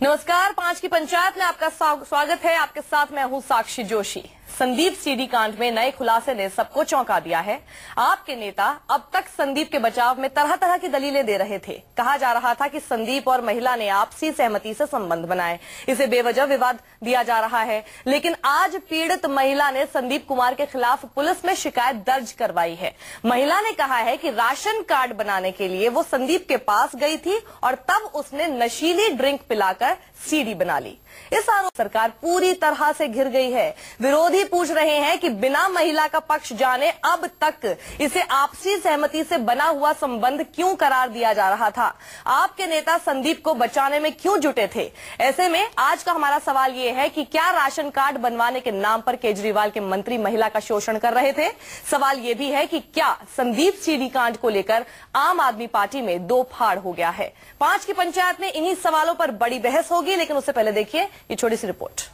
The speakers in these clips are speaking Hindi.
नमस्कार, 5 की पंचायत में आपका स्वागत है। आपके साथ मैं हूं साक्षी जोशी। संदीप सीडी कांड में नए खुलासे ने सबको चौंका दिया है। आपके नेता अब तक संदीप के बचाव में तरह तरह की दलीलें दे रहे थे। कहा जा रहा था कि संदीप और महिला ने आपसी सहमति से संबंध बनाए, इसे बेवजह विवाद दिया जा रहा है। लेकिन आज पीड़ित महिला ने संदीप कुमार के खिलाफ पुलिस में शिकायत दर्ज करवाई है। महिला ने कहा है कि राशन कार्ड बनाने के लिए वो संदीप के पास गई थी और तब उसने नशीली ड्रिंक पिलाकर सीडी बना ली। इस आरोप सरकार पूरी तरह से घिर गई है। विरोधी पूछ रहे हैं कि बिना महिला का पक्ष जाने अब तक इसे आपसी सहमति से बना हुआ संबंध क्यों करार दिया जा रहा था। आपके नेता संदीप को बचाने में क्यों जुटे थे। ऐसे में आज का हमारा सवाल ये है कि क्या राशन कार्ड बनवाने के नाम पर केजरीवाल के मंत्री महिला का शोषण कर रहे थे। सवाल ये भी है कि क्या संदीप सीडी कांड को लेकर आम आदमी पार्टी में दो फाड़ हो गया है। 5 की पंचायत में इन्हीं सवालों पर बड़ी बहस होगी, लेकिन उससे पहले देखिए ये छोटी सी रिपोर्ट।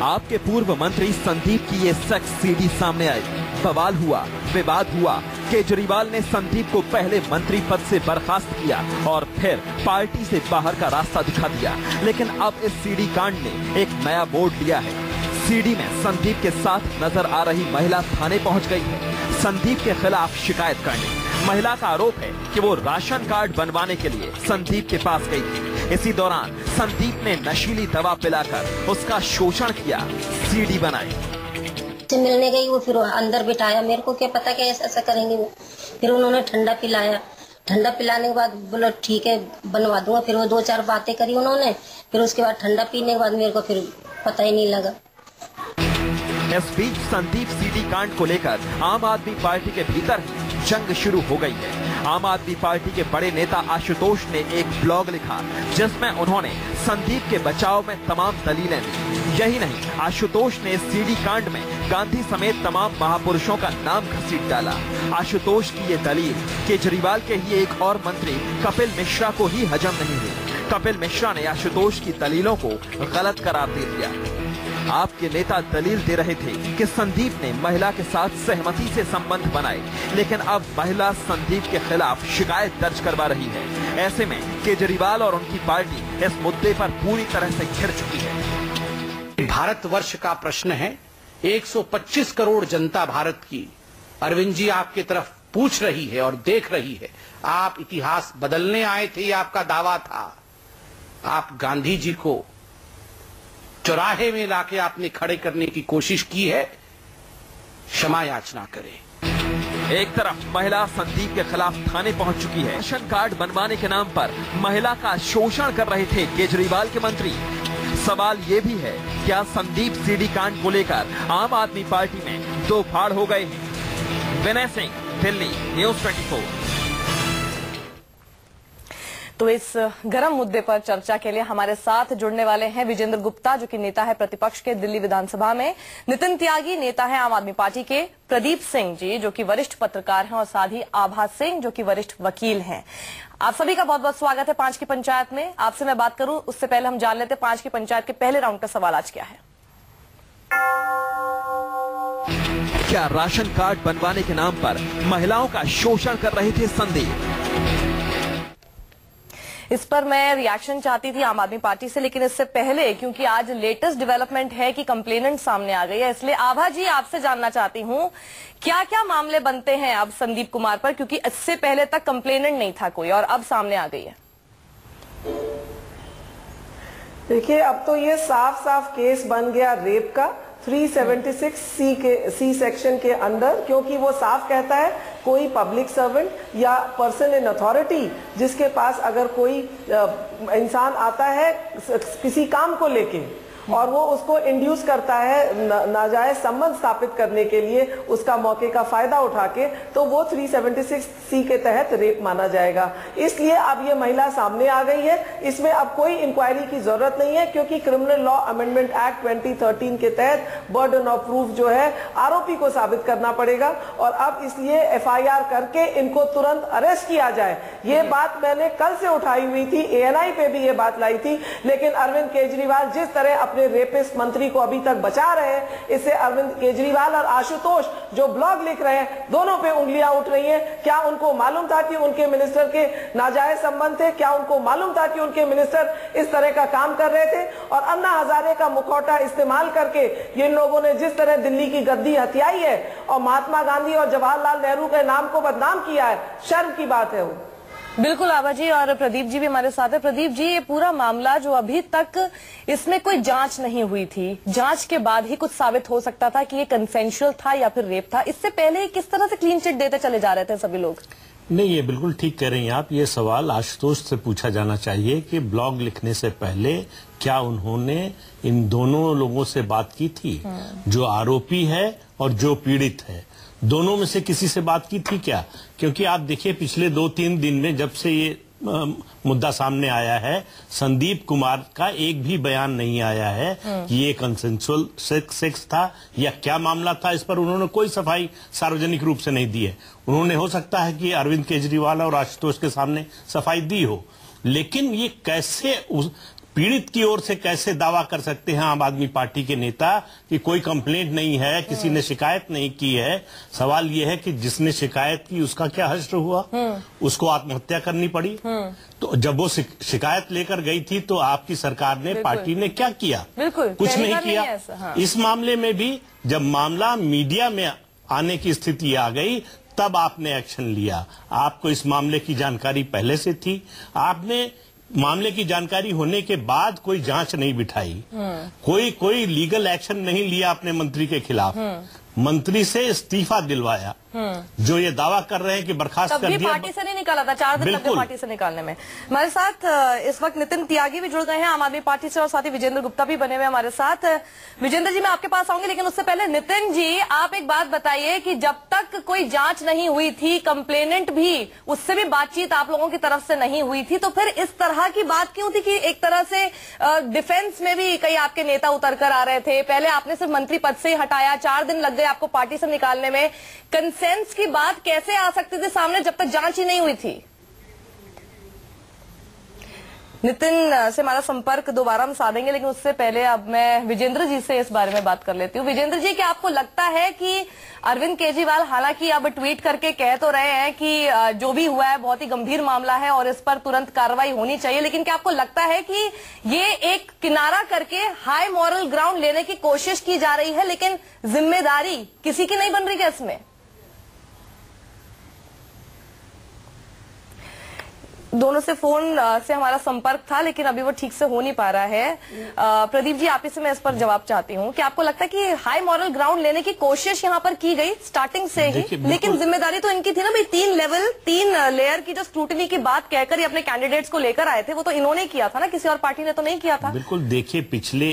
आपके पूर्व मंत्री संदीप की ये सेक्स सीडी सामने आई। बवाल हुआ, विवाद हुआ। केजरीवाल ने संदीप को पहले मंत्री पद से बर्खास्त किया और फिर पार्टी से बाहर का रास्ता दिखा दिया। लेकिन अब इस सीडी कांड ने एक नया मोड़ लिया है। सीडी में संदीप के साथ नजर आ रही महिला थाने पहुंच गई है संदीप के खिलाफ शिकायत करने। महिला का आरोप है कि वो राशन कार्ड बनवाने के लिए संदीप के पास गई थी। इसी दौरान संदीप ने नशीली दवा पिलाकर उसका शोषण किया, सीडी बनाई। मिलने गई, वो फिर अंदर बिठाया। मेरे को क्या पता क्या ऐसा करेंगे वो। फिर उन्होंने ठंडा पिलाया। ठंडा पिलाने के बाद बोला ठीक है बनवा दूंगा। फिर वो 2-4 बातें करी उन्होंने। फिर उसके बाद ठंडा पीने के बाद मेरे को फिर पता ही नहीं लगा। इस बीच संदीप सीडी कांड को लेकर आम आदमी पार्टी के भीतर जंग शुरू हो गई है। आम आदमी पार्टी के बड़े नेता आशुतोष ने एक ब्लॉग लिखा जिसमें उन्होंने संदीप के बचाव में तमाम दलीलें दी। यही नहीं, आशुतोष ने सीडी कांड में गांधी समेत तमाम महापुरुषों का नाम घसीट डाला। आशुतोष की ये दलील केजरीवाल के ही एक और मंत्री कपिल मिश्रा को ही हजम नहीं हुई। कपिल मिश्रा ने आशुतोष की दलीलों को गलत करार दे दिया। आपके नेता दलील दे रहे थे कि संदीप ने महिला के साथ सहमति से संबंध बनाए, लेकिन अब महिला संदीप के खिलाफ शिकायत दर्ज करवा रही है। ऐसे में केजरीवाल और उनकी पार्टी इस मुद्दे पर पूरी तरह से घिर चुकी है। भारतवर्ष का प्रश्न है, 125 करोड़ जनता भारत की अरविंद जी आपकी तरफ पूछ रही है और देख रही है। आप इतिहास बदलने आए थे, ये आपका दावा था। आप गांधी जी को चौराहे में लाके आपने खड़े करने की कोशिश की है, क्षमा याचना करें। एक तरफ महिला संदीप के खिलाफ थाने पहुंच चुकी है। राशन कार्ड बनवाने के नाम पर महिला का शोषण कर रहे थे केजरीवाल के मंत्री। सवाल ये भी है, क्या संदीप सीडी कांड को लेकर आम आदमी पार्टी में दो फाड़ हो गए हैं। विनय सिंह, दिल्ली, न्यूज़ 24। तो इस गर्म मुद्दे पर चर्चा के लिए हमारे साथ जुड़ने वाले हैं विजेंद्र गुप्ता, जो कि नेता है प्रतिपक्ष के दिल्ली विधानसभा में, नितिन त्यागी, नेता है आम आदमी पार्टी के, प्रदीप सिंह जी जो कि वरिष्ठ पत्रकार हैं, और साथ ही आभा सिंह जो कि वरिष्ठ वकील हैं। आप सभी का बहुत बहुत स्वागत है 5 की पंचायत में। आपसे मैं बात करूं उससे पहले हम जान लेते 5 की पंचायत के पहले राउंड का सवाल आज क्या है। क्या राशन कार्ड बनवाने के नाम पर महिलाओं का शोषण कर रहे थे संदीप। इस पर मैं रिएक्शन चाहती थी आम आदमी पार्टी से, लेकिन इससे पहले क्योंकि आज लेटेस्ट डेवलपमेंट है कि कंप्लेनेंट सामने आ गई है, इसलिए आभा जी आपसे जानना चाहती हूं क्या क्या मामले बनते हैं अब संदीप कुमार पर, क्योंकि इससे पहले तक कंप्लेनेंट नहीं था कोई और अब सामने आ गई है। देखिए, अब तो ये साफ साफ केस बन गया रेप का 376 सी सेक्शन के अंदर, क्योंकि वो साफ कहता है कोई पब्लिक सर्वेंट या पर्सन इन अथॉरिटी जिसके पास अगर कोई इंसान आता है किसी काम को लेके और वो उसको इंड्यूस करता है नाजायज संबंध स्थापित करने के लिए, उसका मौके का फायदा उठा के, तो वो 376 सी के तहत रेप माना जाएगा। इसलिए अब ये महिला सामने आ गई है। इसमें अब कोई इंक्वायरी की जरूरत नहीं है, क्योंकि क्रिमिनल लॉ अमेंडमेंट एक्ट 2013 के तहत बर्डन ऑफ प्रूफ जो है आरोपी को साबित करना पड़ेगा, और अब इसलिए FIR करके इनको तुरंत अरेस्ट किया जाए। ये बात मैंने कल से उठाई हुई थी, ANI पे भी ये बात लाई थी, लेकिन अरविंद केजरीवाल जिस तरह अपने रेपिस्ट मंत्री को अभी तक बचा रहे हैं। इससे अरविंद केजरीवाल और आशुतोष जो ब्लॉग लिख रहे हैं, दोनों पे उंगलियां उठ रही हैं। क्या उनको मालूम था कि उनके मिनिस्टर के नाजायज संबंध थे? क्या उनको मालूम था कि उनके मिनिस्टर इस तरह का काम कर रहे थे? और अन्ना हजारे का मुखौटा इस्तेमाल करके ये लोगों ने जिस तरह दिल्ली की गद्दी हथियाई है और महात्मा गांधी और जवाहरलाल नेहरू के नाम को बदनाम किया है, शर्म की बात है वो। बिल्कुल आभा जी, और प्रदीप जी भी हमारे साथ है। प्रदीप जी, ये पूरा मामला जो अभी तक इसमें कोई जांच नहीं हुई थी, जांच के बाद ही कुछ साबित हो सकता था कि ये कंसेंशुअल था या फिर रेप था, इससे पहले किस तरह से क्लीन चिट देते चले जा रहे थे सभी लोग? नहीं, ये बिल्कुल ठीक कह रही हैं आप। ये सवाल आशुतोष से पूछा जाना चाहिए कि ब्लॉग लिखने से पहले क्या उन्होंने इन दोनों लोगों से बात की थी, जो आरोपी है और जो पीड़ित है, दोनों में से किसी से बात की थी क्या? क्योंकि आप देखिए पिछले 2-3 दिन में जब से ये मुद्दा सामने आया है, संदीप कुमार का एक भी बयान नहीं आया है कि ये कंसेंसुअल सेक्स था या क्या मामला था। इस पर उन्होंने कोई सफाई सार्वजनिक रूप से नहीं दी है। उन्होंने हो सकता है कि अरविंद केजरीवाल और आशुतोष के सामने सफाई दी हो, लेकिन ये कैसे पीड़ित की ओर से कैसे दावा कर सकते हैं आम आदमी पार्टी के नेता कि कोई कंप्लेंट नहीं है, किसी ने शिकायत नहीं की है? सवाल यह है कि जिसने शिकायत की उसका क्या हश्र हुआ? उसको आत्महत्या करनी पड़ी। तो जब वो शिकायत लेकर गई थी तो आपकी सरकार ने, पार्टी ने क्या किया? कुछ नहीं किया। इस मामले में भी जब मामला मीडिया में आने की स्थिति आ गई तब आपने एक्शन लिया। आपको इस मामले की जानकारी पहले से थी, आपने मामले की जानकारी होने के बाद कोई जांच नहीं बिठाई, कोई लीगल एक्शन नहीं लिया अपने मंत्री के खिलाफ, मंत्री से इस्तीफा दिलवाया। जो ये दावा कर रहे हैं कि बर्खास्त कर दिया, पार्टी से नहीं निकाला था, 4 दिन लगे पार्टी से निकालने में। हमारे साथ इस वक्त नितिन त्यागी भी जुड़ गए हैं आम आदमी पार्टी से, और साथ ही विजेंद्र गुप्ता भी बने हुए हमारे साथ। विजेंद्र जी, मैं आपके पास आऊंगी, लेकिन उससे पहले नितिन जी, आप एक बात बताइए कि जब तक कोई जांच नहीं हुई थी, कंप्लेनेंट भी, उससे भी बातचीत आप लोगों की तरफ से नहीं हुई थी, तो फिर इस तरह की बात क्यों थी कि एक तरह से डिफेंस में भी कई आपके नेता उतर कर आ रहे थे? पहले आपने सिर्फ मंत्री पद से ही हटाया, 4 दिन लग गए आपको पार्टी से निकालने में। कंसेंस की बात कैसे आ सकती थी सामने जब तक जांच ही नहीं हुई थी? नितिन से हमारा संपर्क दोबारा हम साधेंगे, लेकिन उससे पहले अब मैं विजेंद्र जी से इस बारे में बात कर लेती हूँ। विजेंद्र जी, क्या आपको लगता है कि अरविंद केजरीवाल हालांकि अब ट्वीट करके कह तो रहे हैं कि जो भी हुआ है बहुत ही गंभीर मामला है और इस पर तुरंत कार्रवाई होनी चाहिए, लेकिन क्या आपको लगता है कि ये एक किनारा करके हाई मॉरल ग्राउंड लेने की कोशिश की जा रही है, लेकिन जिम्मेदारी किसी की नहीं बन रही क्या इसमें? दोनों से फोन से हमारा संपर्क था, लेकिन अभी वो ठीक से हो नहीं पा रहा है। प्रदीप जी, आप ही से मैं इस पर जवाब चाहती हूँ कि आपको लगता है कि हाई मॉरल ग्राउंड लेने की कोशिश यहाँ पर की गई स्टार्टिंग से ही, लेकिन जिम्मेदारी तो इनकी थी ना भाई। 3 लेयर की जो स्क्रूटनी की बात कहकर ये अपने कैंडिडेट्स को लेकर आए थे, वो तो इन्होंने किया था ना, किसी और पार्टी ने तो नहीं किया था। बिल्कुल, देखिए पिछले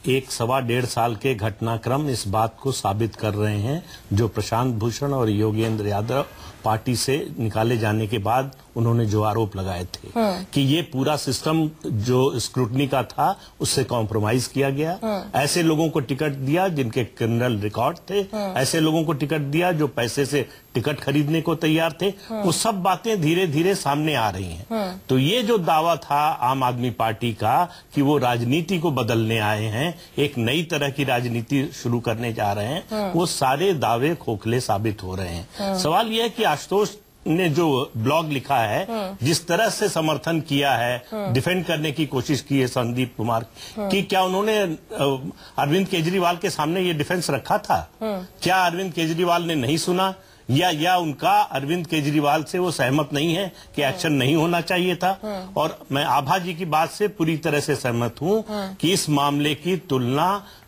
1-1.25 साल के घटनाक्रम इस बात को साबित कर रहे हैं, जो प्रशांत भूषण और योगेंद्र यादव पार्टी से निकाले जाने के बाद उन्होंने जो आरोप लगाए थे कि ये पूरा सिस्टम जो स्क्रूटनी का था उससे कॉम्प्रोमाइज किया गया। ऐसे लोगों को टिकट दिया जिनके क्रिमिनल रिकॉर्ड थे, ऐसे लोगों को टिकट दिया जो पैसे से टिकट खरीदने को तैयार थे। वो सब बातें धीरे धीरे सामने आ रही हैं। तो ये जो दावा था आम आदमी पार्टी का कि वो राजनीति को बदलने आए हैं, एक नई तरह की राजनीति शुरू करने जा रहे हैं, वो सारे दावे खोखले साबित हो रहे हैं। सवाल यह है कि आशुतोष ने जो ब्लॉग लिखा है, जिस तरह से समर्थन किया है, डिफेंड करने की कोशिश की है संदीप कुमार की, क्या उन्होंने अरविंद केजरीवाल के सामने ये डिफेंस रखा था? क्या अरविंद केजरीवाल ने नहीं सुना, या उनका अरविंद केजरीवाल से वो सहमत नहीं है कि एक्शन नहीं होना चाहिए था? और मैं आभा जी की बात से पूरी तरह से सहमत हूं कि इस मामले की तुलना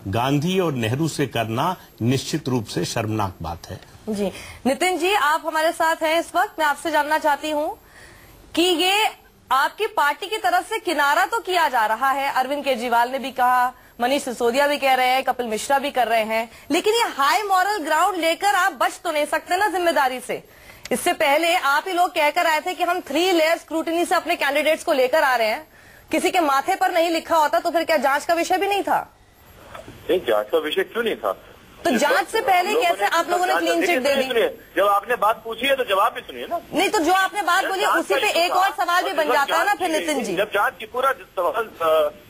गांधी और नेहरू से करना निश्चित रूप से शर्मनाक बात है। जी नितिन जी, आप हमारे साथ हैं इस वक्त। मैं आपसे जानना चाहती हूं कि ये आपकी पार्टी की तरफ से किनारा तो किया जा रहा है, अरविंद केजरीवाल ने भी कहा, मनीष सिसोदिया भी कह रहे हैं, कपिल मिश्रा भी कर रहे हैं, लेकिन ये हाई मॉरल ग्राउंड लेकर आप बच तो नहीं सकते ना जिम्मेदारी से। इससे पहले आप ही लोग कहकर आए थे कि हम 3 लेयर स्क्रूटनी से अपने कैंडिडेट्स को लेकर आ रहे हैं। किसी के माथे पर नहीं लिखा होता तो फिर क्या जांच का विषय भी नहीं था? नहीं, जांच का विषय क्यों नहीं था? तो जांच से पहले कैसे आप लोगों ने क्लीन चिट दे दी? जब आपने बात पूछी है तो जवाब भी सुनिए ना। नहीं तो जो आपने बात बोली उसी पे एक और सवाल भी बन जाता है ना फिर नितिन जी। जब जांच की पूरा सवाल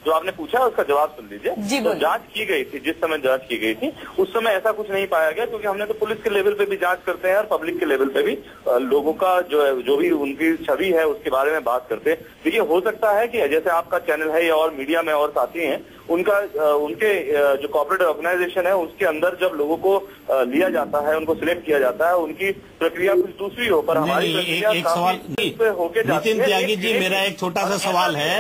जो आपने पूछा है उसका जवाब सुन लीजिए। जी तो जांच की गई थी, जिस समय जांच की गई थी उस समय ऐसा कुछ नहीं पाया गया, क्योंकि हमने तो पुलिस के लेवल पे भी जांच करते हैं और पब्लिक के लेवल पे भी लोगों का जो भी उनकी छवि है उसके बारे में बात करते हैं। देखिए, हो सकता है कि जैसे आपका चैनल है या और मीडिया में और साथी हैं, उनके जो कॉर्पोरेट ऑर्गेनाइजेशन है उसके अंदर जब लोगों को लिया जाता है, उनको सिलेक्ट किया जाता है, उनकी प्रक्रिया कुछ दूसरी हो, पर हमारी प्रक्रिया एक सवाल नितिन त्यागी जी, मेरा एक छोटा सा सवाल है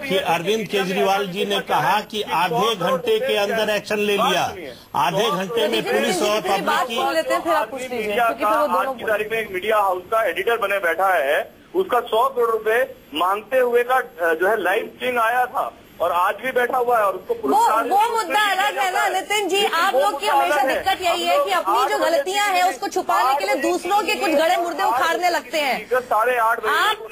कि अरविंद केजरीवाल जी ने कहा कि आधे घंटे के अंदर एक्शन ले लिया, आधे घंटे में पुलिस और पब्लिक की। आज की तारीख में एक मीडिया हाउस का एडिटर बने बैठा है, उसका 100 करोड़ रुपए मांगते हुए का जो है लाइव स्ट्रीम आया था और आज भी बैठा हुआ है और उसको वो मुद्दा अलग है ना नितिन जी। आप लोग की हमेशा दिक्कत यही है कि अपनी जो गलतियां हैं उसको छुपाने के लिए दूसरों के कुछ गड़े मुर्दे उखाड़ने लगते हैं। 8:30 बजे आप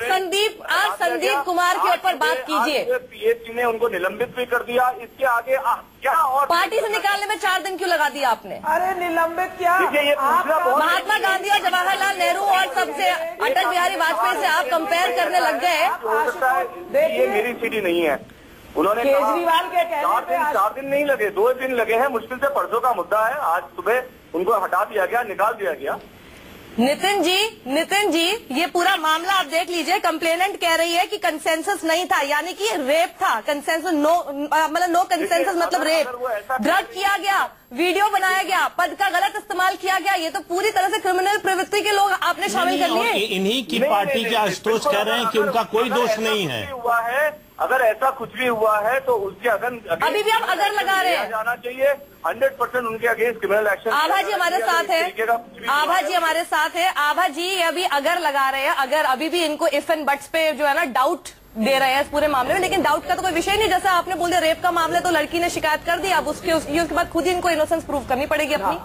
संदीप कुमार के ऊपर बात कीजिए। पीएचसी ने उनको निलंबित भी कर दिया, इसके आगे क्या और पार्टी से निकालने में 4 दिन क्यों लगा दिया आपने? अरे निलंबित क्या, महात्मा गांधी और जवाहरलाल नेहरू और सबसे अटल बिहारी वाजपेयी से आप कंपेयर करने लग गए। ये मेरी सिटी नहीं है। उन्होंने केजरीवाल के कहने पे 4 दिन नहीं लगे, 2 दिन लगे हैं, मुश्किल से परसों का मुद्दा है। आज सुबह उनको हटा दिया गया, निकाल दिया गया। नितिन जी ये पूरा मामला आप देख लीजिए। कंप्लेनेंट कह रही है कि कंसेंसस नहीं था, यानी कि रेप था। कंसेंसस नो कंसेंसस मतलब रेप। ड्रग किया गया, वीडियो बनाया गया, पद का गलत इस्तेमाल किया गया। ये तो पूरी तरह से क्रिमिनल प्रवृत्ति के लोग आपने शामिल कर लिए। इन्हीं की पार्टी के आशुतोष कह रहे हैं कि उनका कोई दोष नहीं है। हुआ है, अगर ऐसा कुछ भी हुआ है तो उसके अभी भी आप अगर लगा रहे हैं, जाना चाहिए। 100% उनके अगेंस्ट क्रिमिनल एक्शन। आभा जी हमारे साथ है, आभा जी हमारे साथ है। आभा जी ये अभी अगर लगा रहे हैं, अगर अभी भी इनको इफ एंड बट्स पे जो है ना डाउट दे रहे हैं इस पूरे मामले में, लेकिन डाउट का तो कोई विषय नहीं। जैसा आपने बोल दिया रेप का मामला, तो लड़की ने शिकायत कर दी, अब उसके बाद खुद ही इनको इनोसेंस प्रूव करनी पड़ेगी अपनी।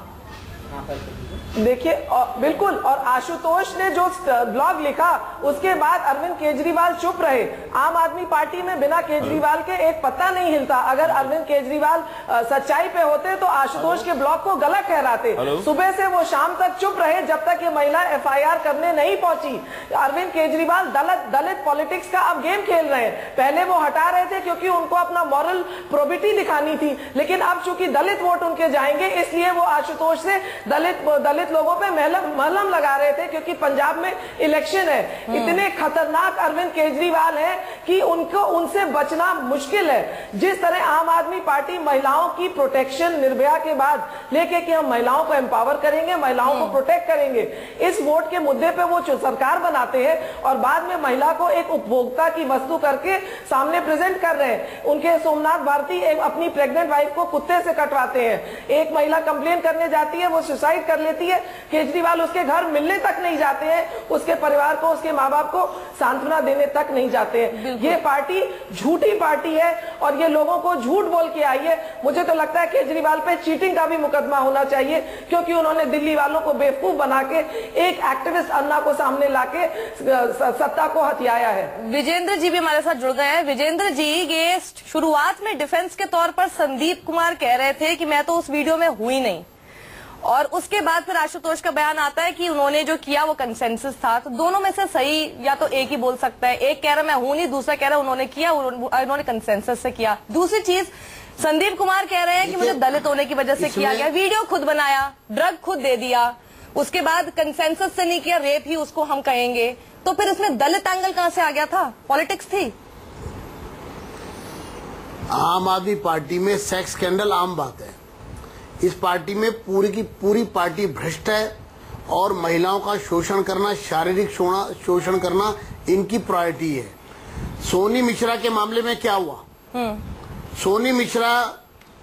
देखिए बिल्कुल, और आशुतोष ने जो ब्लॉग लिखा उसके बाद अरविंद केजरीवाल चुप रहे। आम आदमी पार्टी में बिना केजरीवाल के एक पत्ता नहीं हिलता। अगर अरविंद केजरीवाल सच्चाई पे होते तो आशुतोष के ब्लॉग को गलत ठहराते। सुबह से वो शाम तक चुप रहे जब तक ये महिला FIR करने नहीं पहुंची। अरविंद केजरीवाल दलित पॉलिटिक्स का अब गेम खेल रहे हैं। पहले वो हटा रहे थे क्योंकि उनको अपना मॉरल प्रोबिटी दिखानी थी, लेकिन अब चूंकि दलित वोट उनके जाएंगे इसलिए वो आशुतोष से दलित लोगों पे मलहम लगा रहे थे, क्योंकि पंजाब में इलेक्शन है। इतने खतरनाक अरविंद केजरीवाल है कि उनसे बचना मुश्किल है। जिस तरह आम आदमी पार्टी महिलाओं की प्रोटेक्शन निर्भया के बाद लेके कि हम महिलाओं को एम्पावर करेंगे, महिलाओं को प्रोटेक्ट करेंगे, इस वोट के मुद्दे पे वो सरकार बनाते हैं और बाद में महिला को एक उपभोक्ता की वस्तु करके सामने प्रेजेंट कर रहे हैं। उनके सोमनाथ भारती अपनी प्रेग्नेंट वाइफ को कुत्ते से कटवाते हैं। एक महिला कंप्लेन करने जाती है, वो सुसाइड कर लेती है। केजरीवाल उसके घर मिलने तक नहीं जाते हैं, उसके परिवार को, उसके माँ बाप को सांत्वना देने तक नहीं जाते हैं। ये पार्टी झूठी पार्टी है और ये लोगों को झूठ बोल के आई है। मुझे तो लगता है केजरीवाल पे चीटिंग का भी मुकदमा होना चाहिए, क्योंकि उन्होंने दिल्ली वालों को बेवकूफ बना के एक एक्टिविस्ट अन्ना को सामने लाके सत्ता को हथियाया है। विजेंद्र जी भी हमारे साथ जुड़ गए हैं। विजेंद्र जी, ये शुरुआत में डिफेंस के तौर पर संदीप कुमार कह रहे थे कि मैं तो उस वीडियो में हुई नहीं, और उसके बाद फिर आशुतोष का बयान आता है कि उन्होंने जो किया वो कंसेंसस था। तो दोनों में से सही या तो एक ही बोल सकता है। एक कह रहा मैं हूं नहीं, दूसरा कह रहा उन्होंने किया, उन्होंने कंसेंसस से किया। दूसरी चीज, संदीप कुमार कह रहे हैं कि मुझे दलित होने की वजह से किया गया, वीडियो खुद बनाया, ड्रग खुद दे दिया, उसके बाद कंसेंसस से नहीं किया, रेप ही उसको हम कहेंगे। तो फिर इसमें दलित एंगल कहां से आ गया था? पॉलिटिक्स थी। आम आदमी पार्टी में सेक्स स्कैंडल आम बात है। इस पार्टी में पूरी की पूरी पार्टी भ्रष्ट है और महिलाओं का शोषण करना, शारीरिक शोषण करना इनकी प्रायोरिटी है। सोनी मिश्रा के मामले में क्या हुआ? सोनी मिश्रा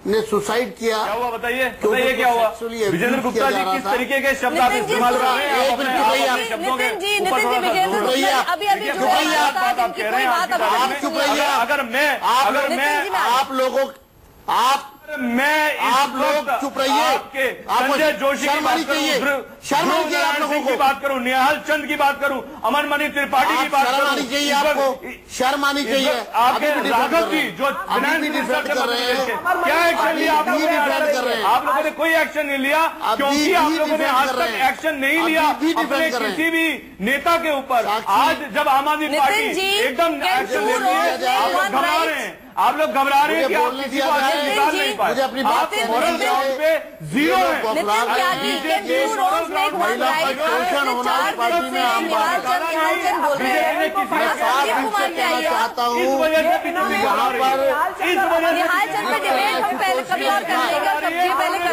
ने सुसाइड किया। क्या हुआ बताइए क्या हुआ? विजेंद्र गुप्ता जी किस तरीके के शब्द आप इस्तेमाल कर रहे हैं? आप लोग चुप रहिए। संजय जोशी की बात करूं, शर्म की बात करूं, निहाल चंद की बात करूं, अमन मणि त्रिपाठी की बात करूं, शर्म आनी चाहिए आपको, शर्म आनी चाहिए। आपके राघव जी जो फाइनेंस मिनिस्टर कर रहे हैं, क्या एक्शन लिया आप आप लोगों ने कोई एक्शन नहीं लिया, क्योंकि आप लोगों ने आज तक एक्शन नहीं लिया अपने किसी भी नेता के ऊपर। आज जब आम आदमी पार्टी एकदम एक्शन लेती है, आप लोग घबरा रहे हैं, आप लोग घबरा रहे हैं कि आप किसी को आगे निकाल नहीं पाए। आप मोरल ग्राउंड पे जीरो है। चाहता हूँ इस वजह से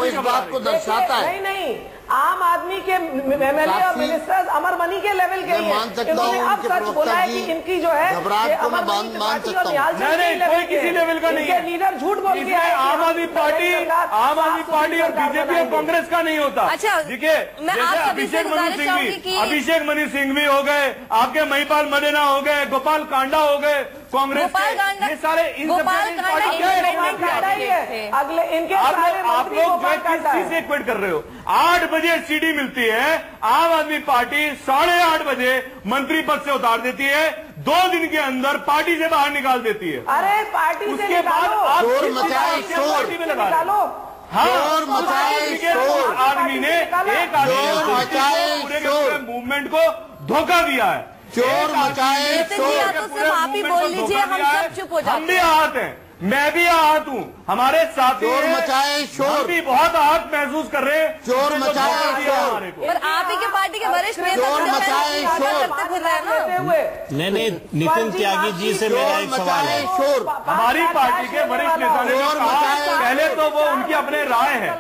इस बात को दर्शाता है। नहीं, आम आदमी के एमएलए और मिनिस्टर्स अमर मनी के लेवल के लिए मान सकता हूँ अब सच बोला है कि इनकी जो है घबराहट को मैं मान सकता हूँ। नहीं, कोई किसी लेवल का नहीं है। लीडर झूठ बोल के आम आदमी पार्टी और बीजेपी और कांग्रेस का नहीं होता। अच्छा, देखिए, जैसे अभिषेक मनु सिंह भी हो गए, आपके महिपाल मदेना हो गए, गोपाल कांडा हो गए, कांग्रेस के ये सारे अगले इनके आप लोग जो है किस चीज से क्विट कर रहे हो? 8 बजे सीडी मिलती है, आम आदमी पार्टी 8:30 बजे मंत्री पद से उतार देती है, 2 दिन के अंदर पार्टी से बाहर निकाल देती है। अरे पार्टी उसके बाद आप शोर मचाए, पार्टी में लगा लो। शोर मचाए, शोर आदमी ने एक पूरे मूवमेंट को धोखा दिया है। चोर मचाए, तो आप ही बोल लीजिए, हम सब चुप हो जाते हैं। हम भी आहत हैं, मैं भी आहत हूँ, हमारे साथी चोर मचाए शोर, भी बहुत आहत महसूस कर रहे हैं। चोर मचाए शोर, पर आप ही के पार्टी के वरिष्ठ नेता चोर मचाए शोर। नहीं, नितिन त्यागी जी से मेरा एक सवाल है। शोर हमारी पार्टी के वरिष्ठ नेता ने कहा, पहले तो वो उनकी अपने राय है।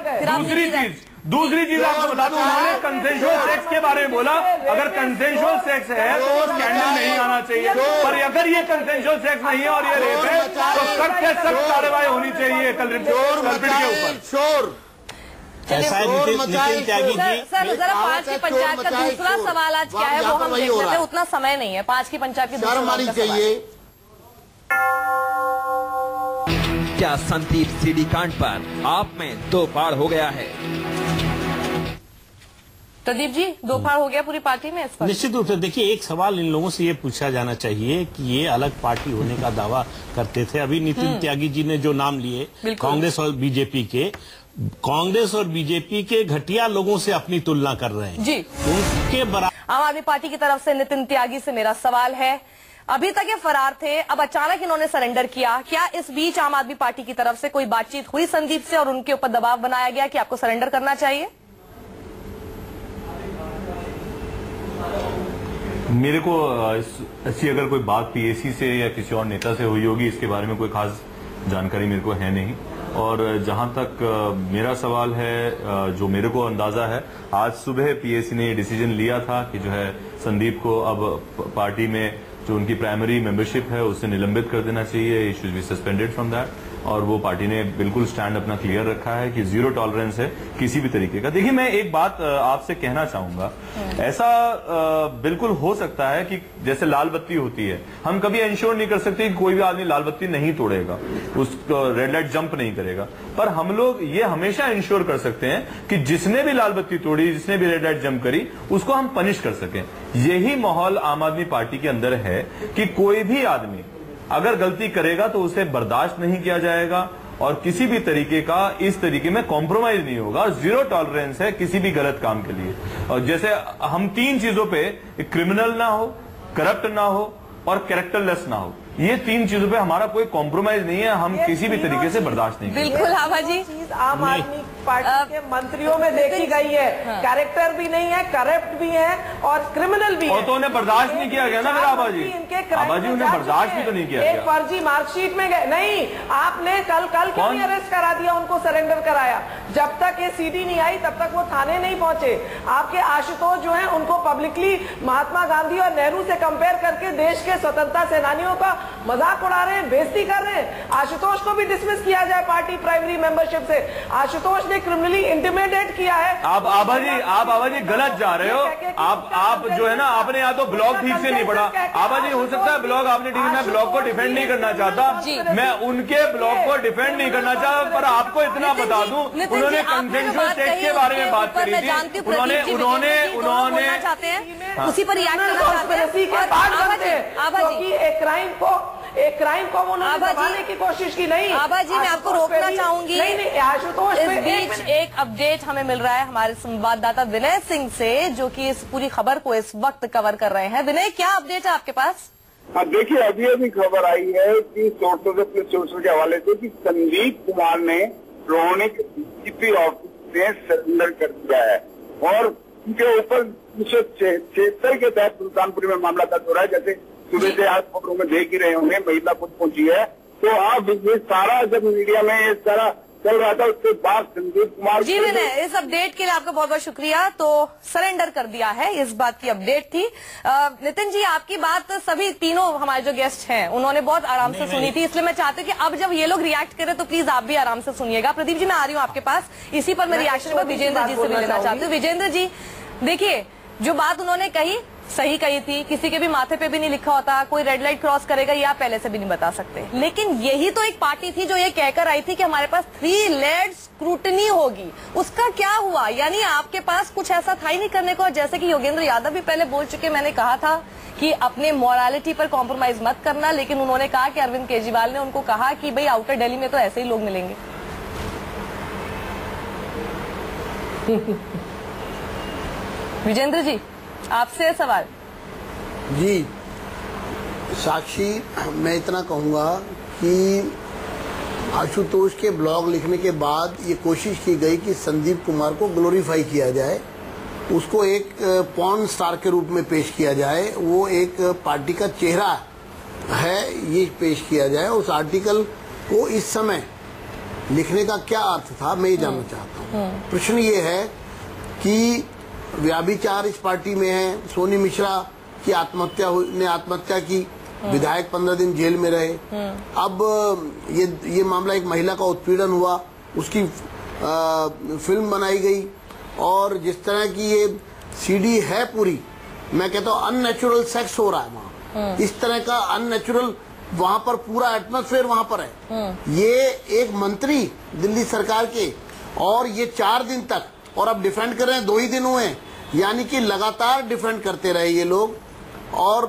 दूसरी चीज आपको बता दूं, उन्होंने कंसेंशुअल सेक्स के बारे में बोला। अगर कंसेंशुअल सेक्स है तो स्कैंडल नहीं आना चाहिए, पर अगर ये कंसेंशुअल सेक्स नहीं है और ये रेप है तो सख्त से सख्त कार्रवाई होनी चाहिए कल्प्रिट के ऊपर। शोर ऐसा है नितिन त्यागी जी। सर जरा 5 की पंचायत का दूसरा सवाल आज क्या है वो हम देख लेते हैं, उतना समय नहीं है। 5 की पंचायत की शर्म आनी चाहिए। क्या संदीप सीडी कांड पर आप में दो फाड़ हो गया है? प्रदीप जी, दो फाड़ हो गया पूरी पार्टी में इस पर? निश्चित रूप से देखिए, एक सवाल इन लोगों से ये पूछा जाना चाहिए कि ये अलग पार्टी होने का दावा करते थे। अभी नितिन त्यागी जी ने जो नाम लिए कांग्रेस और बीजेपी के, कांग्रेस और बीजेपी के घटिया लोगों से अपनी तुलना कर रहे हैं जी। उनके बराबर आम आदमी पार्टी की तरफ से नितिन त्यागी से मेरा सवाल है, अभी तक ये फरार थे, अब अचानक इन्होंने सरेंडर किया, क्या इस बीच आम आदमी पार्टी की तरफ से कोई बातचीत हुई संदीप से और उनके ऊपर दबाव बनाया गया कि आपको सरेंडर करना चाहिए? मेरे को ऐसी अगर कोई बात पीएसी से या किसी और नेता से हुई होगी, इसके बारे में कोई खास जानकारी मेरे को है नहीं। और जहां तक मेरा सवाल है, जो मेरे को अंदाजा है, आज सुबह पीएसी ने डिसीजन लिया था कि जो है संदीप को अब पार्टी में जो उनकी प्राइमरी मेंबरशिप है उससे निलंबित कर देना चाहिए, he should be suspended from that. और वो पार्टी ने बिल्कुल स्टैंड अपना क्लियर रखा है कि जीरो टॉलरेंस है किसी भी तरीके का। देखिए, मैं एक बात आपसे कहना चाहूंगा, ऐसा बिल्कुल हो सकता है कि जैसे लाल बत्ती होती है, हम कभी इंश्योर नहीं कर सकते कि कोई भी आदमी लाल बत्ती नहीं तोड़ेगा, उसको रेड लाइट जंप नहीं करेगा, पर हम लोग ये हमेशा इंश्योर कर सकते हैं कि जिसने भी लाल बत्ती तोड़ी, जिसने भी रेड लाइट जंप करी, उसको हम पनिश कर सकें। यही माहौल आम आदमी पार्टी के अंदर है कि कोई भी आदमी अगर गलती करेगा तो उसे बर्दाश्त नहीं किया जाएगा और किसी भी तरीके का इस तरीके में कॉम्प्रोमाइज नहीं होगा। जीरो टॉलरेंस है किसी भी गलत काम के लिए। और जैसे हम 3 चीजों पे, क्रिमिनल ना हो, करप्ट ना हो और कैरेक्टरलेस ना हो, ये 3 चीजों पे हमारा कोई कॉम्प्रोमाइज नहीं है, हम किसी भी तरीके से बर्दाश्त नहीं करेंगे। बिल्कुल आभा जी, चीज आम आदमी पार्टी के मंत्रियों में देखी गई है, कैरेक्टर भी नहीं है, करप्ट भी है और क्रिमिनल भी है। और तो उन्हें बर्दाश्त नहीं किया गया ना मेरा आभा जी, आभा जी उन्हें बर्दाश्त भी तो नहीं किया गया। एक फर्जी मार्कशीट में गए नहीं, आपने कल क्यों नहीं अरेस्ट करा दिया, उनको सरेंडर कराया? जब तक ये सीडी नहीं आई तब तक वो थाने नहीं पहुंचे। आपके आशुतोष जो है उनको पब्लिकली महात्मा गांधी और नेहरू से कंपेयर करके देश के स्वतंत्रता सेनानियों का मजाक उड़ा रहे हैं, बेइज्जती कर रहे हैं। आशुतोष को भी डिसमिस किया जाए पार्टी प्राइमरी मेंबरशिप से। आशुतोष ने क्रिमिनली इंटिमिडेट किया है। आप आभा जी गलत जा रहे हो। आप जो है ना, आपने या तो ब्लॉग ठीक से नहीं पढ़ा। आभा जी, हो सकता है ब्लॉग आपने ठीक, मैं ब्लॉग को डिफेंड नहीं करना चाहता, मैं उनके ब्लॉग को डिफेंड नहीं करना चाहता, पर आपको इतना बता दूं, उन्होंने कंसेंशुअल सेक्स के बारे में बात करी थी, उन्होंने उसी पर क्योंकि एक क्राइम को एक क्राइम को उन्होंने दबाने की कोशिश की। नहीं आभा जी, मैं आपको रोकना चाहूंगी। नहीं आशुतोष, इस बीच एक अपडेट हमें मिल रहा है हमारे संवाददाता विनय सिंह से, जो कि इस पूरी खबर को इस वक्त कवर कर रहे हैं। विनय, क्या अपडेट है आपके पास? हाँ, देखिए, अभी खबर आई है कि पुलिस सोर्सों के हवाले से कि संदीप कुमार ने रोहने के डीजीपी ऑफिस में सरेंडर कर दिया है और उनके ऊपर 376 के तहत सुल्तानपुर में मामला दर्ज हो रहा है। जैसे सुबह से आज खबरों में देख ही रहे होंगे, महिला खुद पहुंची है। तो आप ये सारा जब मीडिया में ये सारा चल रहा था, उसके बाद संदीप कुमार जी विनय, इस अपडेट के लिए आपका बहुत बहुत शुक्रिया। तो सरेंडर कर दिया है, इस बात की अपडेट थी। नितिन जी, आपकी बात सभी तीनों हमारे जो गेस्ट हैं उन्होंने बहुत आराम से सुनी थी, इसलिए मैं चाहती हूँ कि अब जब ये लोग रिएक्ट करें तो प्लीज आप भी आराम से सुनिएगा। प्रदीप जी, मैं आ रही हूँ आपके पास, इसी पर मैं रिएक्शन पर विजेंद्र जी से भी लेना चाहती हूँ। विजेंद्र जी, देखिए, जो बात उन्होंने कही सही कही थी, किसी के भी माथे पे भी नहीं लिखा होता कोई रेड लाइट क्रॉस करेगा, ये आप पहले से भी नहीं बता सकते। लेकिन यही तो एक पार्टी थी जो ये कहकर आई थी कि हमारे पास 3 लेयर्ड स्क्रूटनी होगी। उसका क्या हुआ? यानी आपके पास कुछ ऐसा था ही नहीं करने को। जैसे कि योगेंद्र यादव भी पहले बोल चुके, मैंने कहा था कि अपने मोरालिटी पर कॉम्प्रोमाइज मत करना, लेकिन उन्होंने कहा कि अरविंद केजरीवाल ने उनको कहा कि भाई आउटर दिल्ली में तो ऐसे ही लोग मिलेंगे। विजेंद्र जी, आपसे सवाल। जी साक्षी, मैं इतना कहूंगा कि आशुतोष के ब्लॉग लिखने के बाद ये कोशिश की गई कि संदीप कुमार को ग्लोरीफाई किया जाए, उसको एक पॉर्न स्टार के रूप में पेश किया जाए, वो एक पार्टी का चेहरा है ये पेश किया जाए। उस आर्टिकल को इस समय लिखने का क्या अर्थ था, मैं ये जानना चाहता हूँ। प्रश्न ये है कि व्याभिचार इस पार्टी में है, सोनी मिश्रा की आत्महत्या की, विधायक 15 दिन जेल में रहे। अब ये मामला एक महिला का उत्पीड़न हुआ, उसकी फिल्म बनाई गई और जिस तरह की ये सीडी है पूरी, मैं कहता हूँ अननेचुरल सेक्स हो रहा है वहाँ। इस तरह का अननेचुरल वहाँ पर पूरा एटमॉस्फेयर वहाँ पर है। ये एक मंत्री दिल्ली सरकार के, और ये 4 दिन तक, और अब डिफेंड कर रहे हैं 2 ही दिन हुए, यानी कि लगातार डिफेंड करते रहे ये लोग। और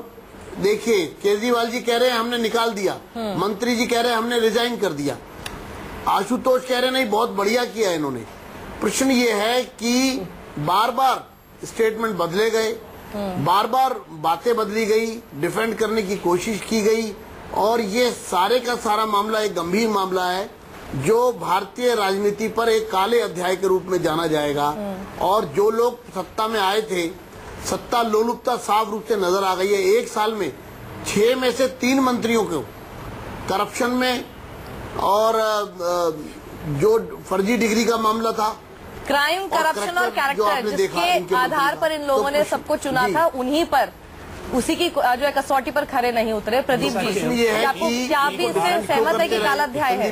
देखिए, केजरीवाल जी कह रहे हैं हमने निकाल दिया, मंत्री जी कह रहे हैं हमने रिजाइन कर दिया, आशुतोष कह रहे नहीं बहुत बढ़िया किया इन्होंने। प्रश्न ये है कि बार बार स्टेटमेंट बदले गए, बार बार बातें बदली गई, डिफेंड करने की कोशिश की गई, और ये सारे का सारा मामला एक गंभीर मामला है जो भारतीय राजनीति पर एक काले अध्याय के रूप में जाना जाएगा। और जो लोग सत्ता में आए थे, सत्ता लोलुपता साफ रूप से नजर आ गई है। 1 साल में 6 में से 3 मंत्रियों को करप्शन में, और जो फर्जी डिग्री का मामला था, क्राइम, करप्शन और कैरेक्टर, जिसके आधार पर इन लोगों ने सबको चुना था, उन्हीं पर उसी की जो है कसौटी पर खरे नहीं उतरे। प्रदीप जी, क्या आप भी इससे सहमत है कि काला अध्याय है?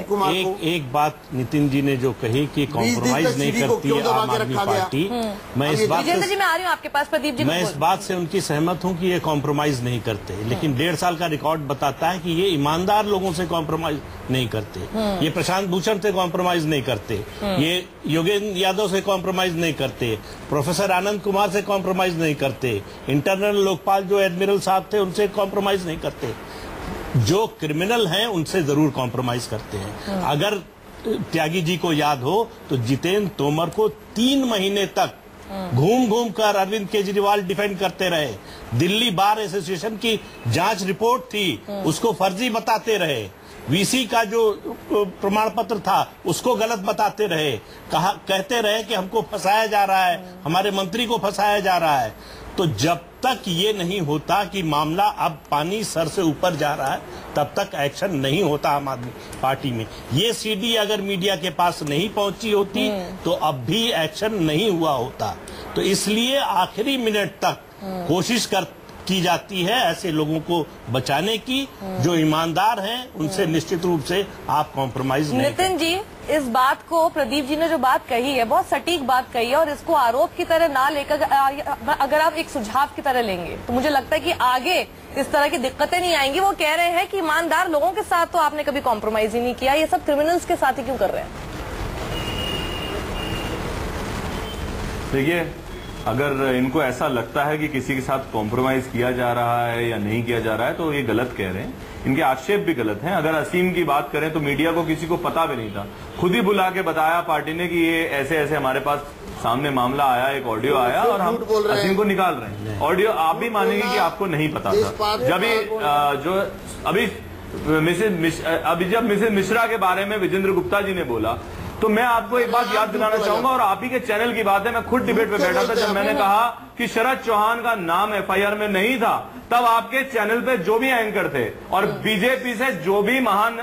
एक बात नितिन जी ने जो कही कि कॉम्प्रोमाइज नहीं करती है आम आदमी पार्टी, मैं इस बात विजेंद्र जी, मैं आ रही हूँ आपके पास। प्रदीप जी, मैं इस बात से उनकी सहमत हूँ कि ये कॉम्प्रोमाइज नहीं करते, लेकिन 1.5 साल का रिकॉर्ड बताता है कि ये ईमानदार लोगों से कॉम्प्रोमाइज नहीं करते। ये प्रशांत भूषण से कॉम्प्रोमाइज नहीं करते, ये योगेंद्र यादव से कॉम्प्रोमाइज नहीं करते, प्रोफेसर आनंद कुमार से कॉम्प्रोमाइज नहीं करते, इंटरनल लोकपाल जो एडमिरल साहब थे उनसे कॉम्प्रोमाइज नहीं करते, जो क्रिमिनल हैं उनसे जरूर कॉम्प्रोमाइज करते हैं। अगर त्यागी जी को याद हो तो जितेंद्र तोमर को 3 महीने तक घूम घूम कर अरविंद केजरीवाल डिफेंड करते रहे। दिल्ली बार एसोसिएशन की जांच रिपोर्ट थी, उसको फर्जी बताते रहे। वीसी का जो प्रमाण पत्र था उसको गलत बताते रहे, कहते रहे कि हमको फंसाया जा रहा है, हमारे मंत्री को फंसाया जा रहा है। तो जब तक ये नहीं होता कि मामला अब पानी सर से ऊपर जा रहा है, तब तक एक्शन नहीं होता आम आदमी पार्टी में। ये सीडी अगर मीडिया के पास नहीं पहुंची होती तो अब भी एक्शन नहीं हुआ होता। तो इसलिए आखिरी मिनट तक कोशिश की जाती है ऐसे लोगों को बचाने की जो ईमानदार हैं, उनसे निश्चित रूप से आप कॉम्प्रोमाइज नहीं। नितिन जी, इस बात को प्रदीप जी ने जो बात कही है बहुत सटीक बात कही है, और इसको आरोप की तरह ना लेकर अगर आप एक सुझाव की तरह लेंगे तो मुझे लगता है कि आगे इस तरह की दिक्कतें नहीं आएंगी। वो कह रहे हैं कि ईमानदार लोगों के साथ तो आपने कभी कॉम्प्रोमाइज ही नहीं किया, ये सब क्रिमिनल्स के साथ ही क्यों कर रहे हैं? देखिए, अगर इनको ऐसा लगता है कि किसी के साथ कॉम्प्रोमाइज किया जा रहा है या नहीं किया जा रहा है तो ये गलत कह रहे हैं। इनके आक्षेप भी गलत हैं। अगर असीम की बात करें तो मीडिया को किसी को पता भी नहीं था, खुद ही बुला के बताया पार्टी ने कि ये ऐसे ऐसे हमारे पास सामने मामला आया, एक ऑडियो आया और हम असीम को निकाल रहे हैं। ऑडियो आप भी मानेंगे कि आपको नहीं पता था। जब मिसेज मिश्रा के बारे में विजेंद्र गुप्ता जी ने बोला तो मैं आपको एक बात याद दिलाना चाहूंगा, और आप ही के चैनल की बात है, मैं खुद डिबेट पे बैठा था जब मैंने कहा कि शरद चौहान का नाम एफआईआर में नहीं था, तब आपके चैनल पे जो भी एंकर थे और बीजेपी से जो भी महान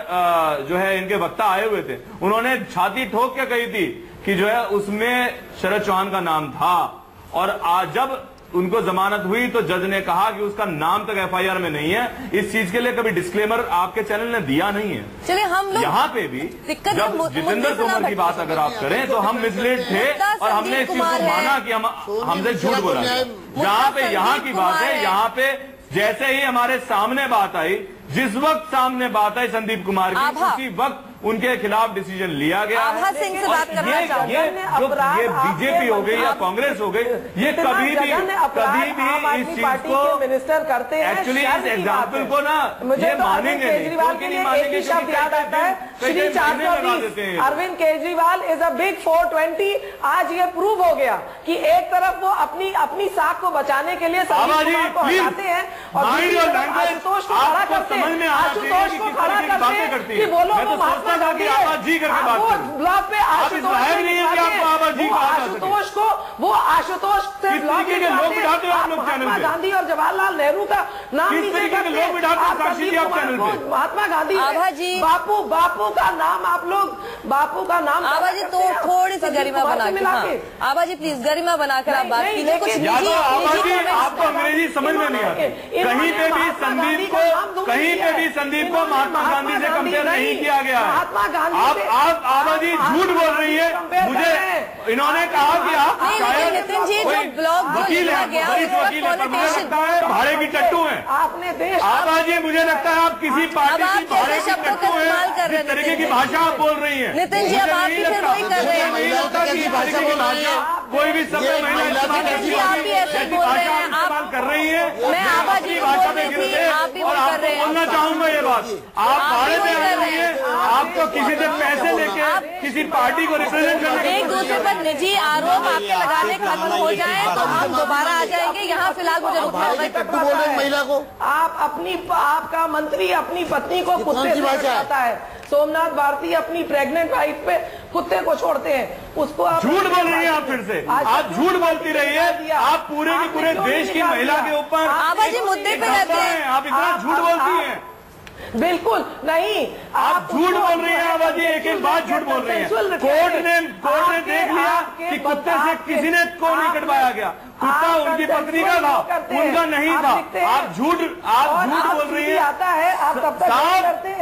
जो है इनके वक्ता आए हुए थे, उन्होंने छाती ठोक के कही थी कि जो है उसमें शरद चौहान का नाम था। और आज जब उनको जमानत हुई तो जज ने कहा कि उसका नाम तक एफआईआर में नहीं है। इस चीज के लिए कभी डिस्क्लेमर आपके चैनल ने दिया नहीं है। चलिए हम लोग यहाँ पे भी जब जितेंद्र तोमर की बात अगर आप करें तो हम मिसलीड थे और हमने इस चीज को माना कि हमसे झूठ बोला गया। जहाँ पे यहाँ की बात है, यहाँ पे जैसे ही हमारे सामने बात आई, जिस वक्त सामने बात आई संदीप कुमार की, उसी वक्त उनके खिलाफ डिसीजन लिया गया। आभा सिंह से बात करना चाहूंगा। ये बीजेपी हो गई या कांग्रेस हो गई, ये कभी भी इस चीज को मिनिस्टर करते हैं। एक्चुअली इस एग्जाम्पल को ना ये मानेंगे केजरीवाल के लिए एक ही शब्द याद आता है, Shri 420। Arvind Kejriwal is a big 420। आज ये प्रूव हो गया कि एक तरफ वो अपनी साख को बचाने के लिए संदीप को हटाते हैं और आशुतोष को खड़ा करते हैं। आशुतोष को खड़ा करते हैं कि बोलो वो महात्मा गांधी जी करके बात करें। ब्लॉक पे आशुतोष को वो आशुतोष से ब्लॉक के लोग बिठाते हो आप लोग चैनल पे। महात्मा गांधी और जवाहरलाल नेहरू का नाम नहीं लेकर लोग बिठाते। महात्मा गांधी बापू का नाम आप लोग बापू का नाम आभा जी तो थोड़ी सी गरिमा बना के, आभा जी प्लीज गरिमा बनाकर आप बात कीजिए। कुछ आपको अंग्रेजी समझ में नहीं आती। कहीं पे भी संदीप को महात्मा गांधी से कंपेयर नहीं किया गया है। आप आभा जी झूठ बोल रही है। मुझे इन्होंने कहा कि आप शायद नितिन जी जो ब्लॉग वकील है, मुझे लगता है भाड़े की टट्टू है। आपने देश आभा जी मुझे लगता है आप किसी पार्टी की भाड़े की टट्टू है, जिस तरीके की भाषा आप बोल रही है। नितिन जी अब आप भी फिर वही कर रहे हैं। नहीं लगता कि भाषा कोई भी शब्द महिला आप भी ऐसे बोल रहे हैं, आप कर रही है। मैं आभा जी को बोल रही थी, आप भी बोल कर रहे हैं। बोलना चाहूंगा ये बात, आप भाड़े में आ रही है, आपको किसी से पैसे लेके किसी पार्टी को रिप्रेजेंट करने, एक दूसरे पर निजी आरोप आपके लगाने खत्म हो जाए तो हम दोबारा आ जाएंगे। यहाँ फिलहाल मुझे रुकना होगा। महिला को आपका मंत्री अपनी पत्नी को कुत्ते से बताता है। सोमनाथ भारती अपनी प्रेग्नेंट वाइफ पे कुत्ते को छोड़ते हैं, उसको आप झूठ बोल रही हैं। आप फिर से आप झूठ बोलती रही है। आप पूरे के पूरे देश की महिला के ऊपर आभा जी मुद्दे पे रहते हैं। आप इतना झूठ बोलती हैं। बिल्कुल नहीं, आप झूठ बोल रही हैं आभा जी, एक एक बात झूठ बोल रही हैं। कोर्ट ने देख लिया कि कुत्ते से किसी ने को नहीं कटवाया गया, कुत्ता उनकी पत्नी का था, उनका नहीं था। आप झूठ बोल रही है। आता है आप तब तक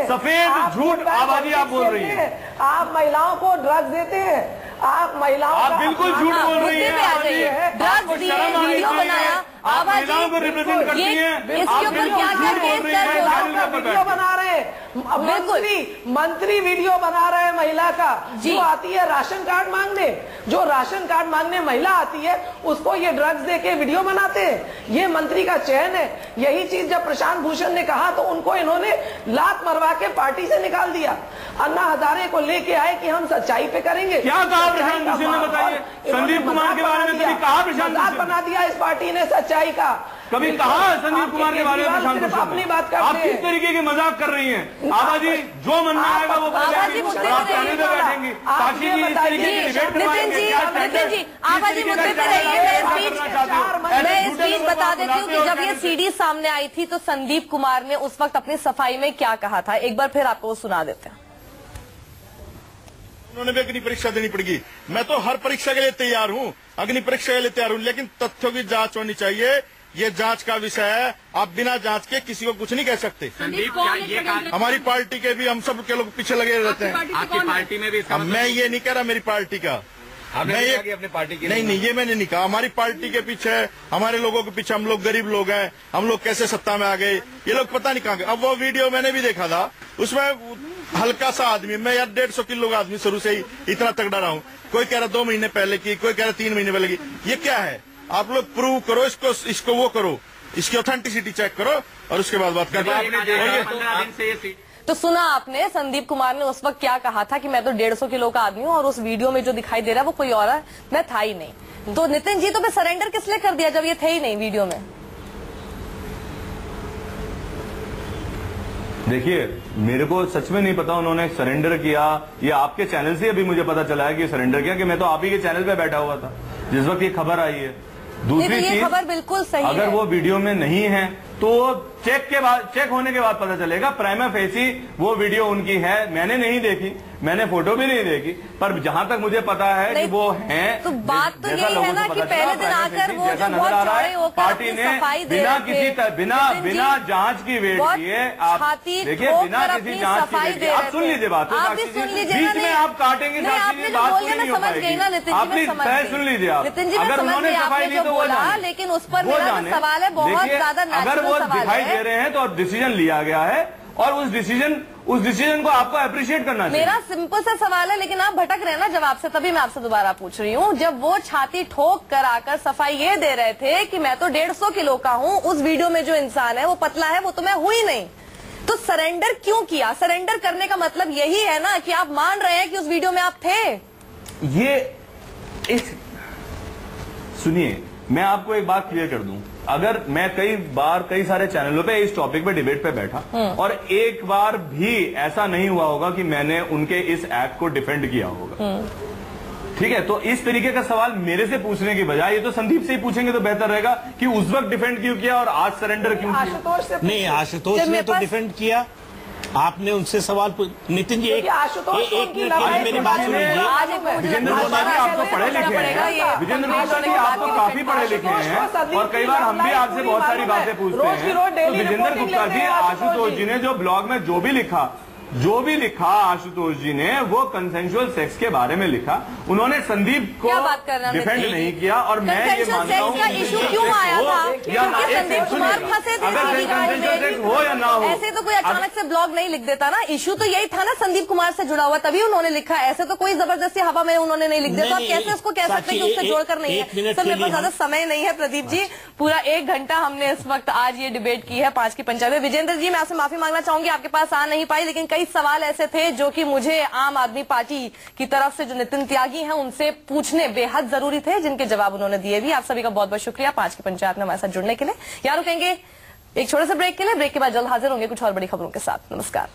सफेद झूठ आभा जी आप बोल रही हैं। आप महिलाओं को ड्रग्स देते हैं, आप महिलाओं आप बिल्कुल झूठ बोल रही हैं। ड्रग्स दिए, वीडियो बनाया, आभा जी को रिप्रेजेंट करती हैं। इसके ऊपर क्या क्या केस वीडियो बना रहे हैं, मंत्री वीडियो बना रहे हैं महिला का, जो आती है राशन कार्ड मांगने, जो राशन कार्ड मांगने महिला आती है उसको ये ड्रग्स दे के वीडियो बनाते हैं। ये मंत्री का चयन है। यही चीज जब प्रशांत भूषण ने कहा तो उनको इन्होंने लात मरवा के पार्टी से निकाल दिया। अन्ना हजारे को लेके आए कि हम सच्चाई पे करेंगे। क्या कहा प्रशांत भूषण ने, बताइए। संदीप कुमार के बारे में कभी कहा प्रशांत भूषण? बना दिया इस पार्टी ने सच्चाई का। कभी कहा संदीप कुमार के बारे में प्रशांत भूषण? अपनी बात करते आप किस तरीके की मजाक कर रही हैं आभा जी? जो मन में आएगा वो बैठेंगी। साक्षी जी इस तरीके की डिबेट नितिन जी आभा जी मुद्दे पे रहिए। मैं इस बीच बता देती हूँ कि जब ये सीडी सामने आई थी तो संदीप कुमार ने उस वक्त अपनी सफाई में क्या कहा था, एक बार फिर आपको सुना देते हैं। उन्होंने भी अग्नि परीक्षा देनी पड़ेगी। मैं तो हर परीक्षा के लिए तैयार हूँ, अग्नि परीक्षा के लिए तैयार हूँ, लेकिन तथ्यों की जांच होनी चाहिए। ये जांच का विषय है, आप बिना जांच के किसी को कुछ नहीं कह सकते। हमारी पार्टी के भी हम सब के लोग पीछे लगे रहते हैं। आपकी पार्टी में भी मैं ये नहीं कह रहा मेरी पार्टी का, मैं ये अपनी पार्टी की नहीं, ये मैंने नहीं कहा। हमारी पार्टी के पीछे, हमारे लोगों के पीछे, हम लोग गरीब लोग हैं, हम लोग कैसे सत्ता में आ गए, ये लोग पता नहीं कहाँ गए। अब वो वीडियो मैंने भी देखा था, उसमें हल्का सा आदमी, मैं यार 150 किलो का आदमी शुरू से ही इतना तगड़ा रहा हूँ। कोई कह रहा 2 महीने पहले की, कोई कह रहा 3 महीने पहले की। ये क्या है? आप लोग प्रूव करो इसको वो करो। इसकी ऑथेंटिसिटी चेक करो और उसके बाद बात करिए। तो सुना आपने, संदीप कुमार ने उस वक्त क्या कहा था कि मैं तो 150 किलो का आदमी हूँ और उस वीडियो में जो दिखाई दे रहा है वो कोई और है, मैं था ही नहीं। तो नितिन जी, तो मैं सरेंडर किस लिए कर दिया जब ये थे ही नहीं वीडियो में? देखिए, मेरे को सच में नहीं पता उन्होंने सरेंडर किया, ये आपके चैनल से अभी मुझे पता चला है कि सरेंडर किया, कि मैं तो आप ही के चैनल पे बैठा हुआ था जिस वक्त ये खबर आई है। दूसरी चीज, खबर बिल्कुल सही अगर है। वो वीडियो में नहीं है तो चेक होने के बाद पता चलेगा। प्राइमा फेसी वो वीडियो उनकी है, मैंने नहीं देखी, मैंने फोटो भी नहीं देखी, पर जहां तक मुझे पता है कि वो हैं। तो बात तो यही है ना कि पहले दिन आकर वो जो बहुत चौड़े होकर पार्टी ने बिना जांच की वेट किए, आप देखिए, बिना किसी जांच की वेट किए, आप सुन लीजिए बात, बीच में आप काटेंगे, बात पूरी नहीं हो पाएगी। आप प्लीज सुन लीजिए। आप अगर उन्होंने सफाई दी तो वो जाने, लेकिन उस पर मेरा सवाल है बहुत ज्यादा, अगर वो दिखाई दे रहे हैं तो डिसीजन लिया गया है और उस डिसीजन को आपको अप्रिशिएट करना चाहिए। मेरा सिंपल सा सवाल है, लेकिन आप भटक रहे हैं ना जवाब से, तभी मैं आपसे दोबारा पूछ रही हूँ। जब वो छाती ठोक कर आकर सफाई ये दे रहे थे कि मैं तो 150 किलो का हूँ, उस वीडियो में जो इंसान है वो पतला है, वो तो मैं हुई नहीं, तो सरेंडर क्यों किया? सरेंडर करने का मतलब यही है ना कि आप मान रहे हैं कि उस वीडियो में आप थे। सुनिए, मैं आपको एक बात क्लियर कर दूं, अगर मैं कई सारे चैनलों पे इस टॉपिक पे डिबेट पे बैठा और एक बार भी ऐसा नहीं हुआ होगा कि मैंने उनके इस एक्ट को डिफेंड किया होगा, ठीक है? तो इस तरीके का सवाल मेरे से पूछने की बजाय ये तो संदीप से ही पूछेंगे तो बेहतर रहेगा कि उस वक्त डिफेंड क्यों किया और आज सरेंडर क्यों किया। नहीं, आशुतोष ने तो डिफेंड किया, आपने उनसे सवाल नितिन जी एक मेरी बात सुन लीजिए। विजेंद्र गुप्ता जी आपको पढ़े लिखे हैं, विजेंद्र गुप्ता जी आपको काफी पढ़े लिखे हैं और कई बार हम भी आपसे बहुत सारी बातें पूछते हैं। तो विजेंद्र गुप्ता जी, आशुतोष जी ने जो ब्लॉग में जो भी लिखा आशुतोष जी ने वो कंसेंशुअल सेक्स के बारे में लिखा। उन्होंने संदीप को डिफेंड नहीं किया और मैं ये मानता हूँ का इशू क्यों आया था? क्योंकि संदीप कुमार फंसे थे, हो या ना हो, ऐसे तो कोई अचानक से ब्लॉग नहीं लिख देता ना। इशू तो यही था ना, संदीप कुमार से जुड़ा हुआ, तभी उन्होंने लिखा। ऐसे तो कोई जबरदस्ती हवा में उन्होंने नहीं लिख दिया। तो आप कैसे उसको कह सकते हैं कि उससे जोड़कर नहीं है? सर, मेरे पास ज्यादा समय नहीं है प्रदीप जी, पूरा 1 घंटा हमने इस वक्त आज ये डिबेट की है 5 की पंचायत में। विजेंद्र जी, मैं आपसे माफी मांगना चाहूंगी, आपके पास आ नहीं पाई, लेकिन कई सवाल ऐसे थे जो कि मुझे आम आदमी पार्टी की तरफ से जो नितिन त्यागी हैं उनसे पूछने बेहद जरूरी थे, जिनके जवाब उन्होंने दिए भी। आप सभी का बहुत बहुत शुक्रिया 5 की पंचायत में हमारे साथ जुड़ने के लिए। यहाँ रुकेंगे एक छोटे से ब्रेक के लिए, ब्रेक के बाद जल्द हाजिर होंगे कुछ और बड़ी खबरों के साथ। नमस्कार।